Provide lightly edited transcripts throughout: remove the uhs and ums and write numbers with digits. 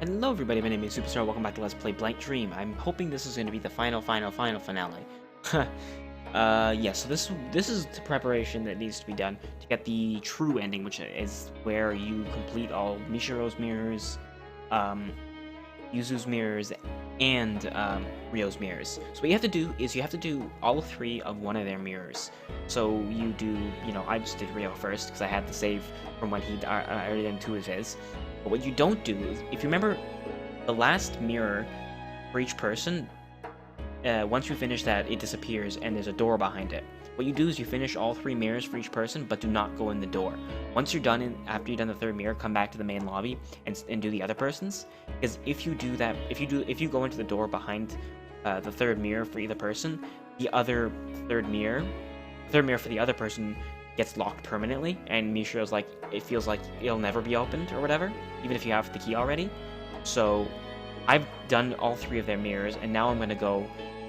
Hello everybody, my name is Superscrull, welcome back to Let's Play Blank Dream. I'm hoping this is going to be the final finale. Yeah, so this is the preparation that needs to be done to get the true ending, which is where you complete all Mishiro's mirrors, Yuzu's mirrors, and Ryo's mirrors. So what you have to do is you have to do all three of one of their mirrors. So you do, I just did Ryo first because I had the save from when he'd already done two of his. But what you don't do is, if you remember the last mirror for each person, once you finish that, it disappears and there's a door behind it. What you do is you finish all three mirrors for each person, but do not go in the door. Once you're done, after you've done the third mirror, come back to the main lobby and do the other person's. Because if you do that, if you go into the door behind the third mirror for either person, the other third mirror for the other person gets locked permanently, and Mishiro's like, it feels like it'll never be opened or whatever, even if you have the key already. So I've done all three of their mirrors, and now I'm gonna go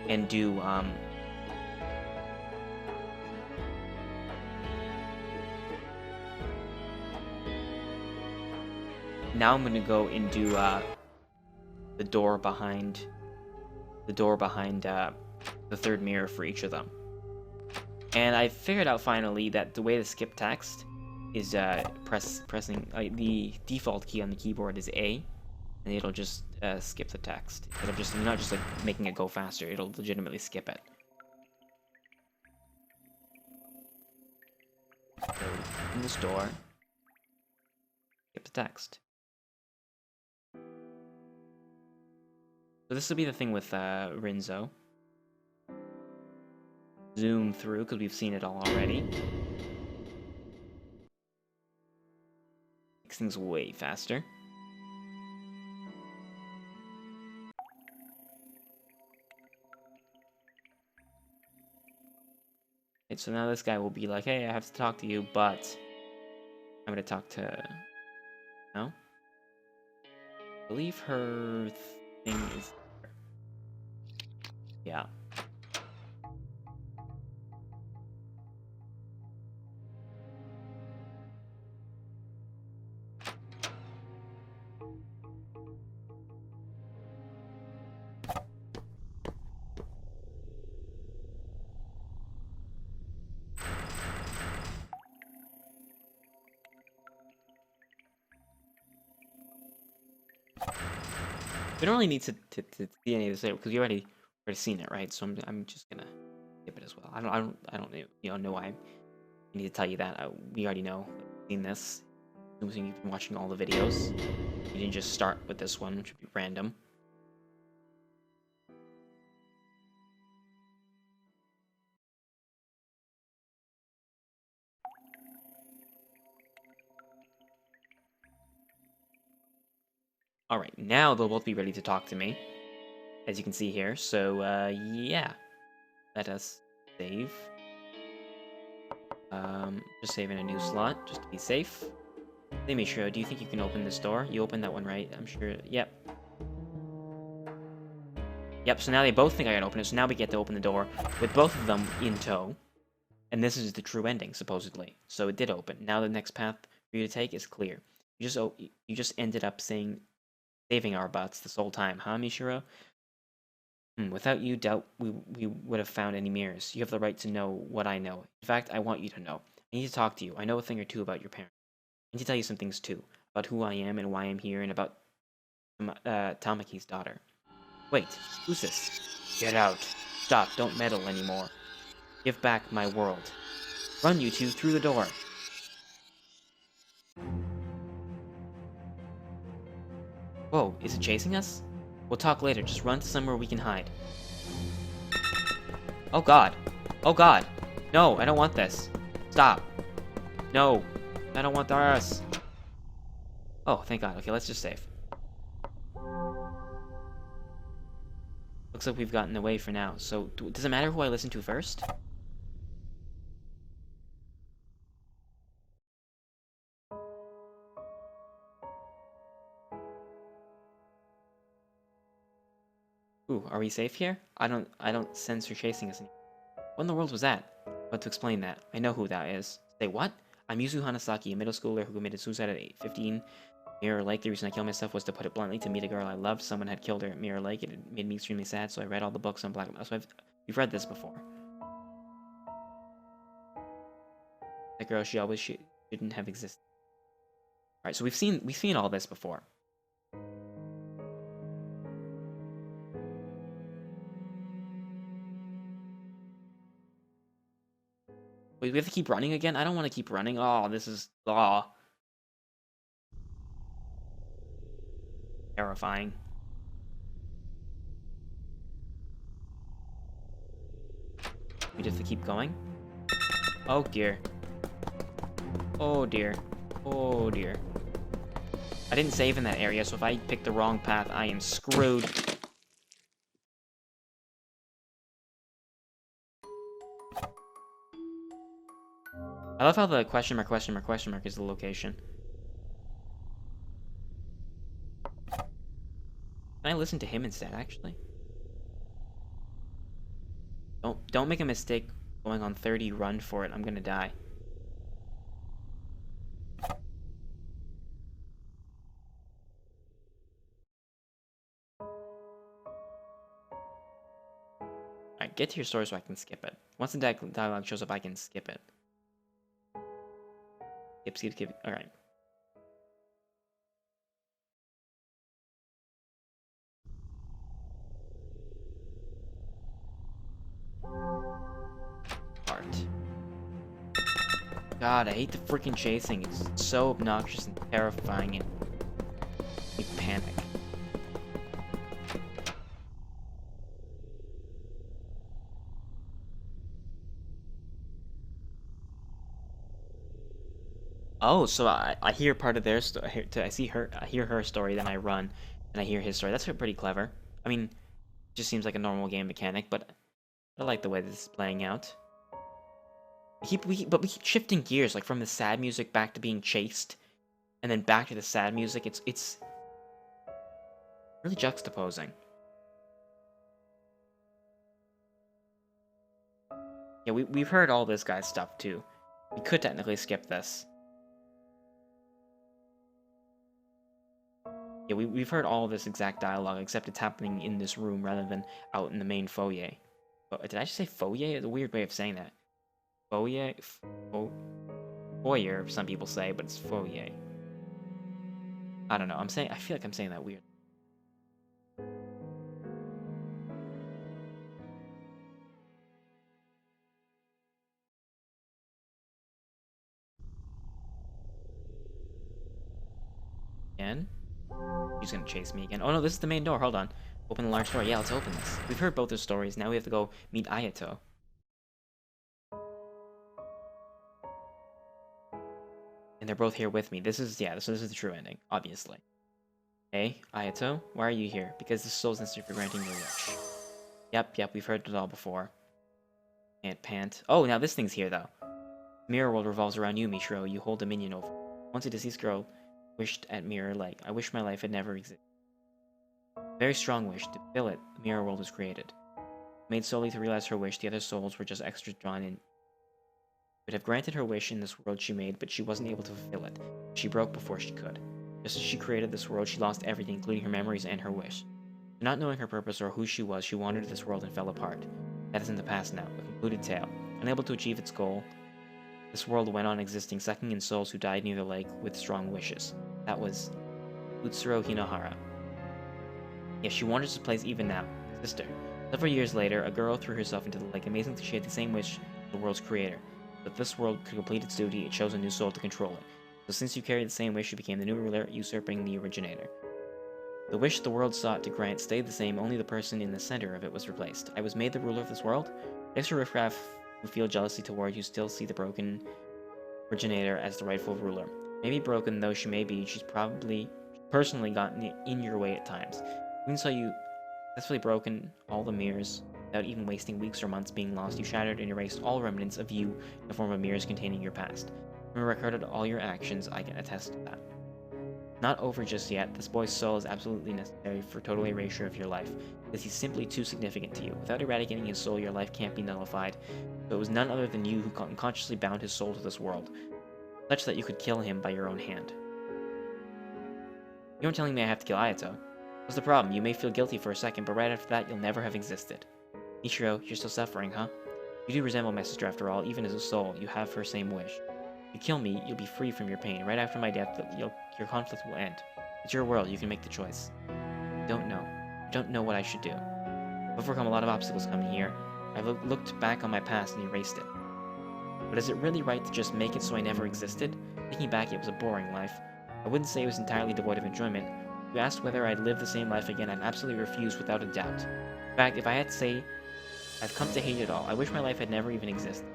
and do the door behind the third mirror for each of them. And I figured out finally that the way to skip text is pressing the default key on the keyboard is A, and it'll just skip the text. I'm not just like making it go faster, it'll legitimately skip it. So in the store, skip the text. So this will be the thing with Rinzo. Zoom through, because we've seen it all already. Makes things way faster. Okay, so now this guy will be like, hey, I have to talk to you, but I'm going to talk to... No? I believe her thing is... Yeah. We don't really need to see any of this later because we already seen it, right? So I'm just gonna skip it as well. I don't know why I need to tell you that. We already know, seen this. Assuming you've been watching all the videos, you didn't just start with this one, which would be random. Alright, now they'll both be ready to talk to me, as you can see here. So, yeah. Let us save. Just save in a new slot, just to be safe. Hey, Mishiro, do you think you can open this door? You opened that one, right? I'm sure. Yep. Yep, so now they both think I can open it, so now we get to open the door with both of them in tow. And this is the true ending, supposedly. So it did open. Now the next path for you to take is clear. You just ended up saving our butts this whole time, huh, Mishiro? Without you, doubt we would have found any mirrors. You have the right to know what I know. In fact, I want you to know. I need to talk to you. I know a thing or two about your parents. I need to tell you some things too. About who I am and why I'm here, and about Tamaki's daughter. Wait, who's this? Get out. Stop, don't meddle anymore. Give back my world. Run, you two, through the door. Whoa, is it chasing us? We'll talk later, just run to somewhere we can hide. Oh god. Oh god. No, I don't want this. Stop. No. I don't want this. Oh, thank god. Okay, let's just save. Looks like we've gotten away for now. So, does it matter who I listen to first? Ooh, are we safe here? I don't sense her chasing us anymore. What in the world was that? But to explain that, I know who that is. Say what? I'm Yuzu Hanasaki, a middle schooler who committed suicide at 15. Mirror Lake. The reason I killed myself was, to put it bluntly, to meet a girl I loved. Someone had killed her at Mirror Lake. It made me extremely sad, so I read all the books on black. So you've read this before. That girl, she always shouldn't have existed. All right, so we've seen all this before. Wait, we have to keep running again? I don't want to keep running. Oh, this is terrifying. We just have to keep going. Oh dear. Oh dear. Oh dear. I didn't save in that area, so if I pick the wrong path, I am screwed. I love how the question mark is the location. Can I listen to him instead, actually? Don't make a mistake going on 30, run for it. I'm gonna die. Alright, get to your story so I can skip it. Once the dialogue shows up, I can skip it. Skip. Alright. Heart. God, I hate the freaking chasing. It's so obnoxious and terrifying and you panic. Oh, so I hear part of their story. I hear her story, then I run, and I hear his story. That's pretty clever. I mean, it just seems like a normal game mechanic, but I like the way this is playing out. But we keep shifting gears, like from the sad music back to being chased, and then back to the sad music. It's really juxtaposing. Yeah, we've heard all this guy's stuff too. We could technically skip this. Yeah, we've heard all of this exact dialogue, except it's happening in this room rather than out in the main foyer. Oh, did I just say foyer? It's a weird way of saying that. Foyer? Foyer, some people say, but it's foyer. I don't know. I feel like I'm saying that weird. Again? He's gonna chase me again. Oh no, this is the main door. Hold on. Open the large door. Yeah, let's open this. We've heard both their stories. Now we have to go meet Ayato. And they're both here with me. This is the true ending, obviously. Hey, Ayato, why are you here? Because the soul's necessary for granting your wish. Yep, we've heard it all before. Can't pant. Oh, now this thing's here, though. Mirror World revolves around you, Mishiro. You hold dominion over. Once a deceased girl wished at Mirror Lake. I wish my life had never existed. Very strong wish. To fulfill it, the Mirror World was created. Made solely to realize her wish, the other souls were just extras drawn in. Would have granted her wish in this world she made, but she wasn't able to fulfill it. She broke before she could. Just as she created this world, she lost everything, including her memories and her wish. Not knowing her purpose or who she was, she wandered this world and fell apart. That is in the past now, a concluded tale. Unable to achieve its goal, this world went on existing, sucking in souls who died near the lake with strong wishes. That was Utsuro Hinohara. Yes, she wanders this place even now. Sister. Several years later, a girl threw herself into the lake. Amazingly, she had the same wish as the world's creator. But this world could complete its duty, it chose a new soul to control it. So since you carried the same wish, you became the new ruler, usurping the originator. The wish the world sought to grant stayed the same, only the person in the center of it was replaced. I was made the ruler of this world? Extra riffraff who feel jealousy toward you still see the broken originator as the rightful ruler. Maybe broken though she may be, she's probably personally gotten in your way at times. Even so, you successfully broken all the mirrors without even wasting weeks or months being lost. You shattered and erased all remnants of you in the form of mirrors containing your past. You recorded all your actions, I can attest to that. Not over just yet. This boy's soul is absolutely necessary for total erasure of your life, because he's simply too significant to you. Without eradicating his soul, your life can't be nullified. So it was none other than you who unconsciously bound his soul to this world, such that you could kill him by your own hand. You aren't telling me I have to kill Ayato. What's the problem? You may feel guilty for a second, but right after that, you'll never have existed. Mishiro, you're still suffering, huh? You do resemble my sister after all, even as a soul, you have her same wish. If you kill me, you'll be free from your pain. Right after my death, your conflict will end. It's your world, you can make the choice. I don't know. I don't know what I should do. I've overcome a lot of obstacles coming here. I've looked back on my past and erased it. But is it really right to just make it so I never existed? Thinking back, it was a boring life. I wouldn't say it was entirely devoid of enjoyment. If you asked whether I'd live the same life again, I'd absolutely refuse without a doubt. In fact, if I had to say, I've come to hate it all. I wish my life had never even existed.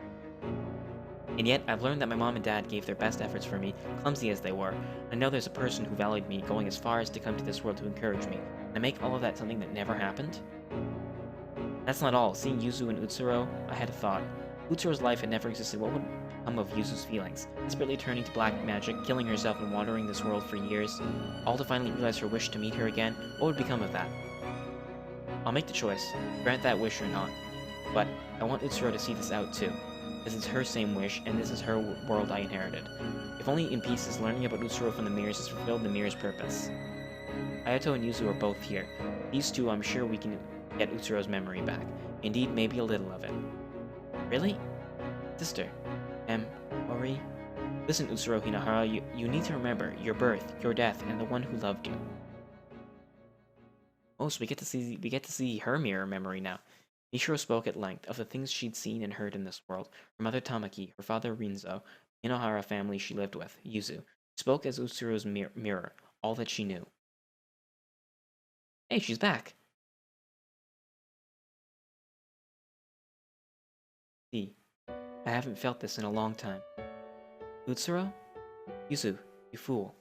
And yet, I've learned that my mom and dad gave their best efforts for me, clumsy as they were. I know there's a person who valued me, going as far as to come to this world to encourage me. And I make all of that something that never happened? That's not all. Seeing Yuzu and Utsuro, I had a thought. If Utsuro's life had never existed, what would become of Yuzu's feelings? Desperately turning to black magic, killing herself and wandering this world for years, all to finally realize her wish to meet her again, what would become of that? I'll make the choice, grant that wish or not. But I want Utsuro to see this out too. This is her same wish, and this is her world I inherited. If only in pieces, learning about Utsuro from the mirrors has fulfilled the mirror's purpose. Ayato and Yuzu are both here. These two, I'm sure we can get Utsuro's memory back. Indeed, maybe a little of it. Really? Sister. Ori? Listen, Utsuro Hinahara, you need to remember your birth, your death, and the one who loved you. Oh, so we get to see her mirror memory now. Mishiro spoke at length of the things she'd seen and heard in this world. Her mother Tamaki, her father Rinzo, the Inohara family she lived with, Yuzu. Spoke as Utsuro's mirror, all that she knew. Hey, she's back! See, I haven't felt this in a long time. Utsuro? Yuzu, you fool.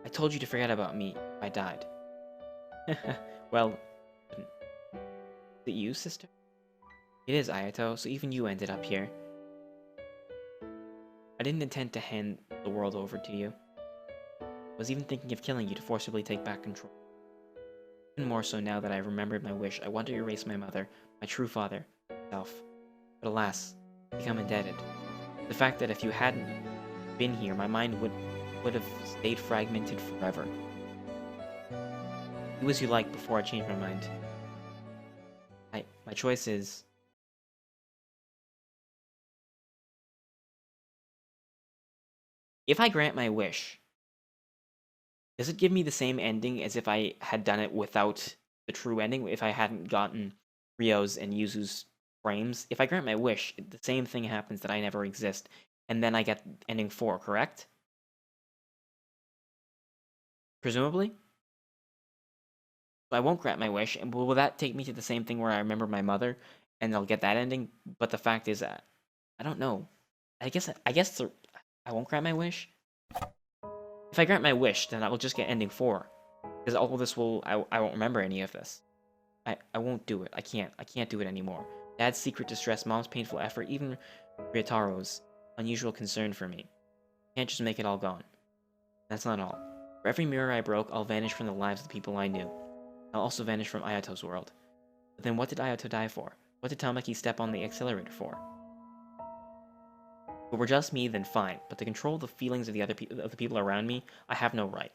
I told you to forget about me. I died. Well, is it you, sister? It is, Ayato, so even you ended up here. I didn't intend to hand the world over to you. I was even thinking of killing you to forcibly take back control. Even more so now that I remembered my wish, I want to erase my mother, my true father, myself. But alas, I've become indebted. The fact that if you hadn't been here, my mind would have stayed fragmented forever. Do as you like before I change my mind. My choice is... If I grant my wish, does it give me the same ending as if I had done it without the true ending? If I hadn't gotten Ryo's and Yuzu's frames? If I grant my wish, the same thing happens, that I never exist, and then I get ending 4, correct? Presumably? I won't grant my wish, and will that take me to the same thing where I remember my mother, and I'll get that ending? But the fact is that I don't know. I guess I won't grant my wish. If I grant my wish, then I will just get ending 4, because all of this I won't remember any of this. I won't do it. I can't do it anymore. Dad's secret distress, Mom's painful effort, even Ryataro's unusual concern for me. I can't just make it all gone. That's not all. For every mirror I broke, I'll vanish from the lives of the people I knew. I'll also vanish from Ayato's world. But then what did Ayato die for? What did Tamaki step on the accelerator for? If it were just me, then fine, but to control the feelings of the people around me, I have no right.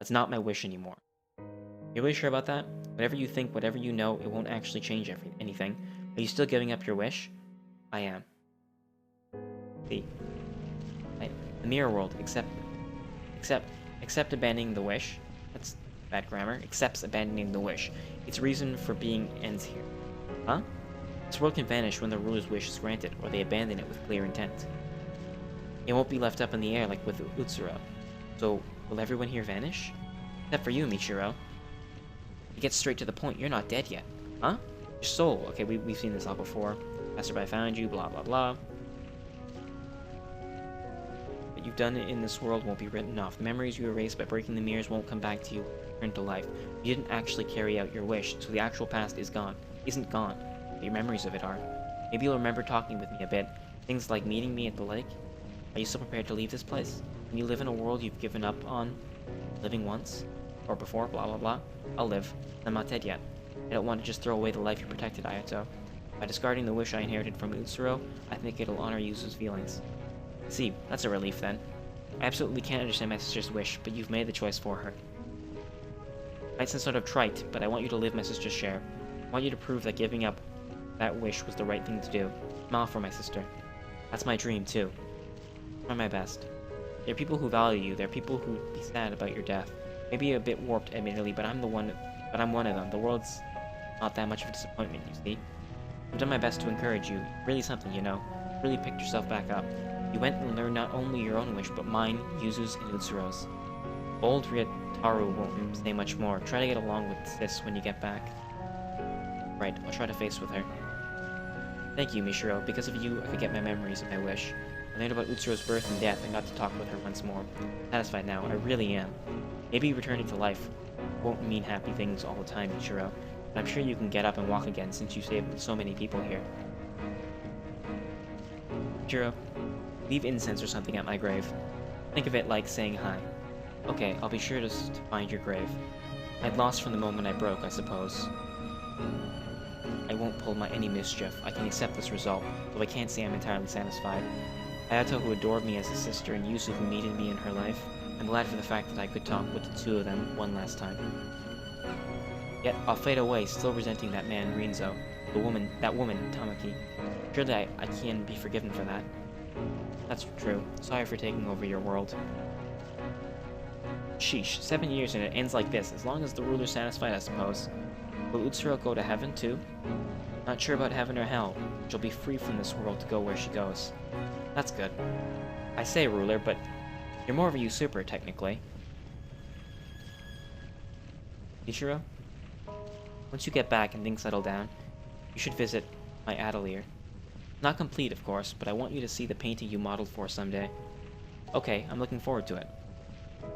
That's not my wish anymore. You're really sure about that? Whatever you think, whatever you know, it won't actually change anything. Are you still giving up your wish? I am. See. The mirror world, except abandoning the wish. That's bad grammar. Accepts abandoning the wish. Its reason for being ends here. Huh? This world can vanish when the ruler's wish is granted, or they abandon it with clear intent. It won't be left up in the air like with Utsuro. So, will everyone here vanish? Except for you, Mishiro. To get straight to the point, you're not dead yet. Huh? Your soul. Okay, we've seen this all before. Passerby found you, blah blah blah. What you've done in this world won't be written off. The memories you erased by breaking the mirrors won't come back to you, return to life. You didn't actually carry out your wish, so the actual past is gone. Isn't gone, but your memories of it are. Maybe you'll remember talking with me a bit. Things like meeting me at the lake. Are you still prepared to leave this place? Can you live in a world you've given up on living once? Or before, blah blah blah? I'll live. I'm not dead yet. I don't want to just throw away the life you protected, Ayato. By discarding the wish I inherited from Utsuro, I think it'll honor Yuzu's feelings. See, that's a relief then. I absolutely can't understand my sister's wish, but you've made the choice for her. Might sound sort of trite, but I want you to live my sister's share. I want you to prove that giving up that wish was the right thing to do. Smile for my sister. That's my dream, too. Try my best. There are people who value you. There are people who'd be sad about your death. Maybe a bit warped, admittedly, but I'm one of them. The world's not that much of a disappointment, you see. I've done my best to encourage you. Really something, you know. Really picked yourself back up. You went and learned not only your own wish, but mine, Yuzu's, and Utsuro's. Old Ryotaro won't say much more. Try to get along with sis when you get back. Right, I'll try to face with her. Thank you, Mishiro. Because of you, I could get my memories of my wish. I learned about Utsuro's birth and death and got to talk with her once more. I'm satisfied now, I really am. Maybe returning to life won't mean happy things all the time, Mishiro. But I'm sure you can get up and walk again since you saved so many people here. Mishiro, leave incense or something at my grave. Think of it like saying hi. Okay, I'll be sure to find your grave. I'd lost from the moment I broke, I suppose. I won't pull any mischief. I can accept this result, though I can't say I'm entirely satisfied. Ayato, who adored me as a sister, and Yuzu, who needed me in her life, I'm glad for the fact that I could talk with the two of them one last time. Yet, I'll fade away, still resenting that man, Rinzo, that woman, Tamaki. Surely I can be forgiven for that. That's true. Sorry for taking over your world. Sheesh, 7 years and it ends like this, as long as the ruler's satisfied, I suppose. Will Utsuro go to heaven, too? Not sure about heaven or hell. She'll be free from this world to go where she goes. That's good. I say, ruler, but you're more of a usurper, technically. Mishiro? Once you get back and things settle down, you should visit my atelier. Not complete, of course, but I want you to see the painting you modeled for someday. Okay, I'm looking forward to it. I'm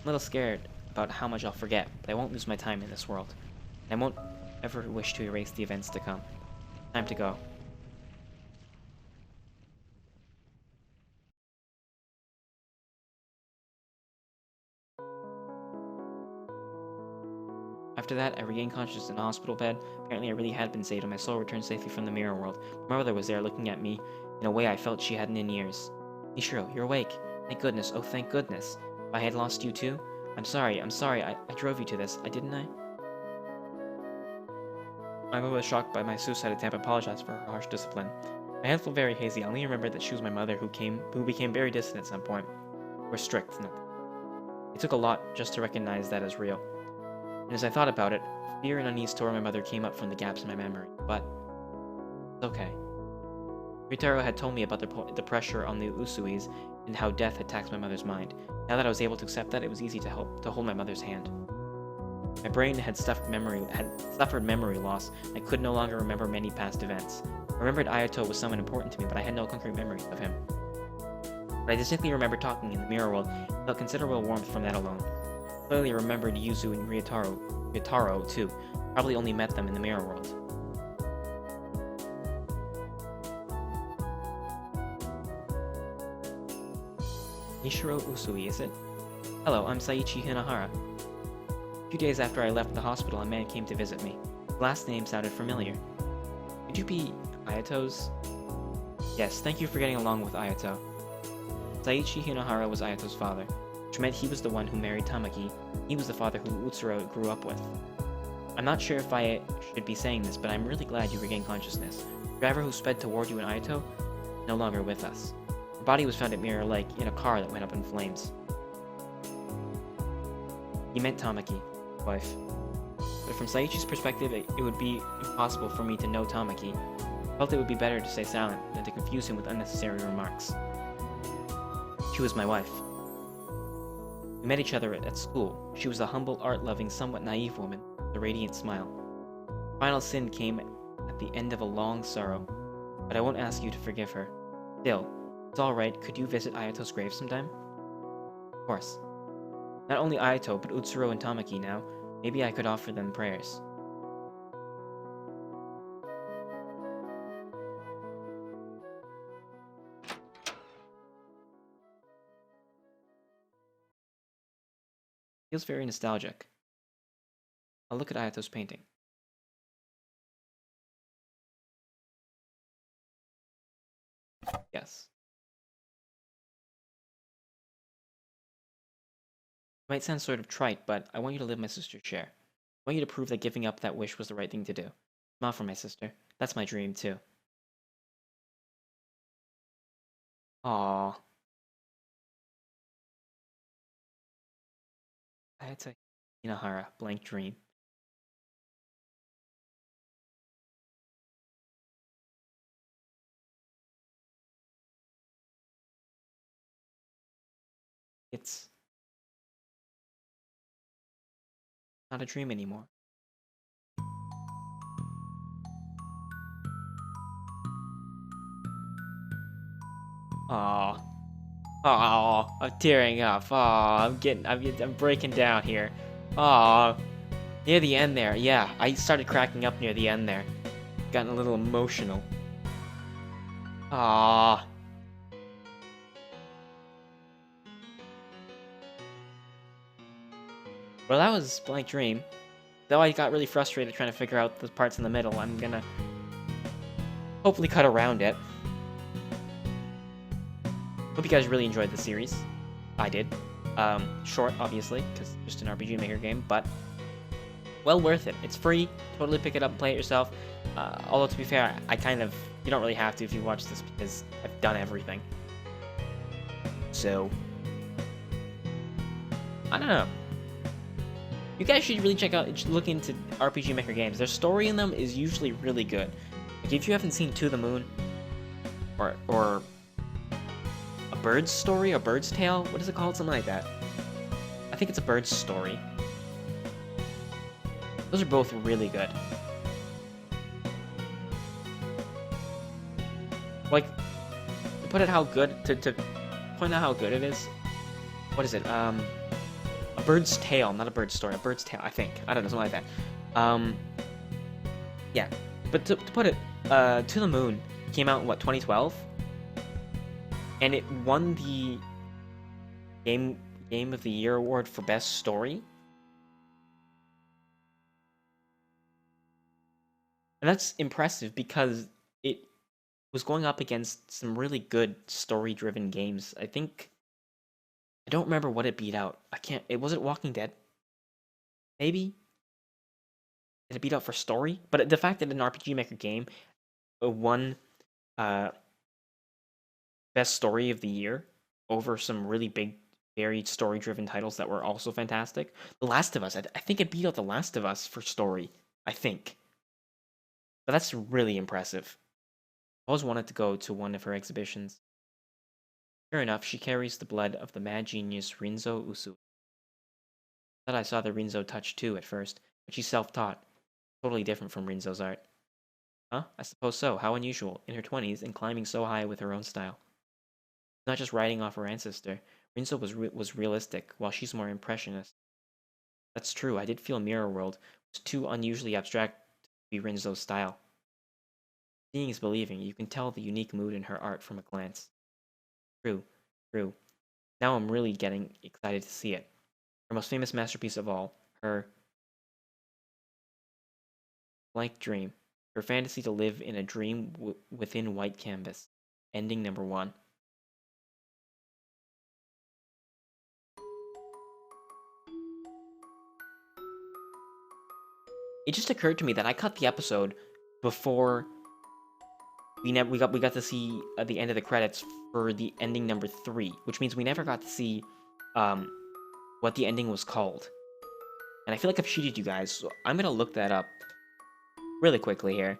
a little scared about how much I'll forget, but I won't lose my time in this world. I won't ever wish to erase the events to come. Time to go. After that, I regained consciousness in a hospital bed. Apparently I really had been saved and my soul returned safely from the mirror world. My mother was there looking at me in a way I felt she hadn't in years. Mishiro, you're awake. Thank goodness, oh thank goodness. If I had lost you too? I'm sorry, I drove you to this, didn't I? My mother was shocked by my suicide attempt and apologized for her harsh discipline. My head felt very hazy. I only remembered that she was my mother who became very distant at some point. We're strict. It took a lot just to recognize that as real. And as I thought about it, fear and unease toward my mother came up from the gaps in my memory. But it's okay. Ryotaro had told me about the pressure on the Usuis and how death had taxed my mother's mind. Now that I was able to accept that, it was easy to hold my mother's hand. My brain had suffered memory loss. I could no longer remember many past events. I remembered Ayato was someone important to me, but I had no concrete memories of him. But I distinctly remember talking in the mirror world and felt considerable warmth from that alone. Clearly I remembered Yuzu and Ryotaro too. Probably only met them in the mirror world. Mishiro Usui, is it? Hello, I'm Saichi Hinahara. A few days after I left the hospital, a man came to visit me. His last name sounded familiar. Could you be Ayato's? Yes, thank you for getting along with Ayato. Saichi Hinahara was Ayato's father, which meant he was the one who married Tamaki. He was the father who Utsuro grew up with. I'm not sure if I should be saying this, but I'm really glad you regained consciousness. The driver who sped toward you in Ayato is no longer with us. Her body was found at Mirror Lake in a car that went up in flames. He meant Tamaki, his wife. But from Saichi's perspective, it would be impossible for me to know Tamaki. I felt it would be better to stay silent than to confuse him with unnecessary remarks. She was my wife. We met each other at school. She was a humble, art-loving, somewhat naive woman with a radiant smile. The final sin came at the end of a long sorrow, but I won't ask you to forgive her. Still, it's alright, could you visit Ayato's grave sometime? Of course. Not only Ayato, but Utsuro and Tamaki now. Maybe I could offer them prayers. Feels very nostalgic. I'll look at Ayato's painting. Yes. Might sound sort of trite, but I want you to live my sister's share. I want you to prove that giving up that wish was the right thing to do. Smile for my sister. That's my dream, too. Aww. That's a Inahara, blank dream. It's not a dream anymore. Aww. Aww. I'm tearing up. Aww. I'm breaking down here. Aww. Near the end there. Yeah, I started cracking up near the end there. Gotten a little emotional. Aww. Well, that was Blank Dream. Though I got really frustrated trying to figure out the parts in the middle, I'm gonna hopefully cut around it. Hope you guys really enjoyed the series. I did. Short, obviously, because just an RPG Maker game, but well worth it. It's free. Totally pick it up and play it yourself. Although, to be fair, you don't really have to if you watch this because I've done everything. So, I don't know. You guys should really look into RPG Maker games. Their story in them is usually really good. Like, if you haven't seen To the Moon, or A Bird's Story, or Bird's Tale, what is it called? Something like that. I think it's A Bird's Story. Those are both really good. Like, to put it how good, to point out how good it is, what is it, A Bird's Tale, not A Bird's Story, A Bird's Tale, I think. I don't know, something like that. Yeah. But to put it, To the Moon came out in, what, 2012? And it won the Game of the Year award for Best Story. And that's impressive because it was going up against some really good story-driven games. I don't remember what it beat out. Was it Walking Dead? Maybe? Did it beat out for story? But the fact that an RPG Maker game won Best Story of the Year over some really big, very story-driven titles that were also fantastic. The Last of Us, I think it beat out The Last of Us for story. I think. But that's really impressive. I always wanted to go to one of her exhibitions. Sure enough, she carries the blood of the mad genius Rinzo Usui. I thought I saw the Rinzo touch too at first, but she's self-taught. Totally different from Rinzo's art. Huh? I suppose so. How unusual. In her 20s and climbing so high with her own style. Not just writing off her ancestor. Rinzo was realistic, while she's more impressionist. That's true. I did feel Mirror World was too unusually abstract to be Rinzo's style. Seeing is believing. You can tell the unique mood in her art from a glance. True. Now I'm really getting excited to see it. Her most famous masterpiece of all, her blank dream. Her fantasy to live in a dream within white canvas. Ending number 1. It just occurred to me that I cut the episode before we got to see the end of the credits for the ending number 3, which means we never got to see what the ending was called. And I feel like I've cheated you guys, so I'm gonna look that up really quickly here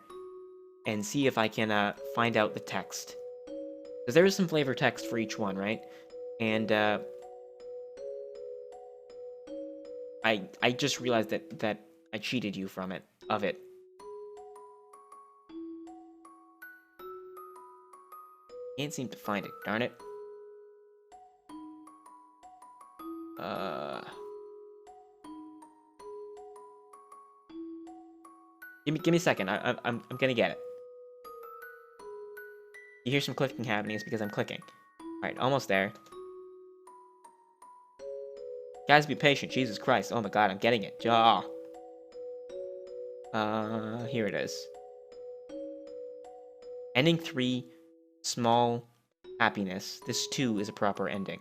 and see if I can find out the text. Because there is some flavor text for each one, right? And I just realized that I cheated you of it. Can't seem to find it, darn it. Give me a second. I'm gonna get it. You hear some clicking happening, it's because I'm clicking. Alright, almost there. Guys, be patient. Jesus Christ. Oh my god, I'm getting it. Here it is. Ending 3, small happiness. This too is a proper ending.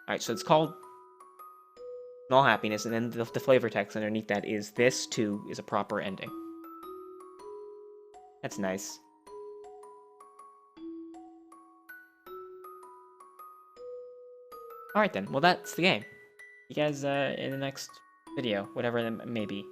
Alright, so it's called in all happiness, and then the flavor text underneath that is, this too is a proper ending. That's nice. Alright then, well that's the game. You guys in the next video, whatever it may be.